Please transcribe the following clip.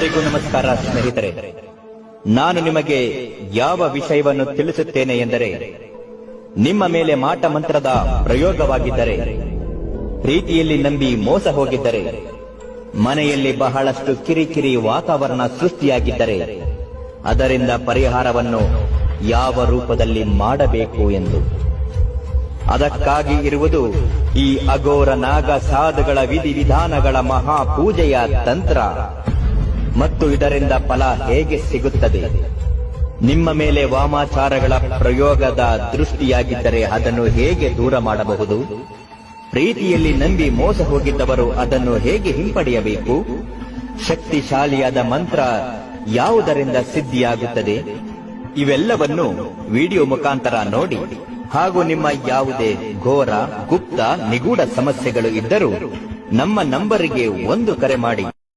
ಎಲ್ಲರಿಗೂ ನಮಸ್ಕಾರ ಸ್ನೇಹಿತರೆ. ನಾನು ನಿಮಗೆ ಯಾವ ವಿಷಯವನ್ನು ತಿಳಿಸುತ್ತೇನೆ ಎಂದರೆ, ನಿಮ್ಮ ಮೇಲೆ ಮಾಟ ಮಂತ್ರದ ಪ್ರಯೋಗವಾಗಿದ್ದರೆ, ಪ್ರೀತಿಯಲ್ಲಿ ನಂಬಿ ಮೋಸ ಹೋಗಿದ್ದರೆ, ಮನೆಯಲ್ಲಿ ಬಹಳಷ್ಟು ಕಿರಿಕಿರಿ ವಾತಾವರಣ ಸೃಷ್ಟಿಯಾಗಿದ್ದರೆ, ಅದರಿಂದ ಪರಿಹಾರವನ್ನು ಯಾವ ರೂಪದಲ್ಲಿ ಮಾಡಬೇಕು ಎಂದು. ಅದಕ್ಕಾಗಿ ಇರುವುದು ಈ ಅಘೋರ ನಾಗ ಸಾಧುಗಳ ವಿಧಿವಿಧಾನಗಳ ಮಹಾಪೂಜೆಯ ತಂತ್ರ ಮತ್ತು ಇದರಿಂದ ಫಲ ಹೇಗೆ ಸಿಗುತ್ತದೆ. ನಿಮ್ಮ ಮೇಲೆ ವಾಮಾಚಾರಗಳ ಪ್ರಯೋಗದ ದೃಷ್ಟಿಯಾಗಿದ್ದರೆ ಅದನ್ನು ಹೇಗೆ ದೂರ ಮಾಡಬಹುದು. ಪ್ರೀತಿಯಲ್ಲಿ ನಂಬಿ ಮೋಸ ಹೋಗಿದ್ದವರು ಅದನ್ನು ಹೇಗೆ ಹಿಂಪಡೆಯಬೇಕು. ಶಕ್ತಿಶಾಲಿಯಾದ ಮಂತ್ರ ಯಾವುದರಿಂದ ಸಿದ್ಧಿಯಾಗುತ್ತದೆ. ಇವೆಲ್ಲವನ್ನು ವಿಡಿಯೋ ಮುಖಾಂತರ ನೋಡಿ. ಹಾಗೂ ನಿಮ್ಮ ಯಾವುದೇ ಘೋರ, ಗುಪ್ತ, ನಿಗೂಢ ಸಮಸ್ಯೆಗಳು ಇದ್ದರೂ ನಮ್ಮ ನಂಬರಿಗೆ ಒಂದು ಕರೆ ಮಾಡಿ.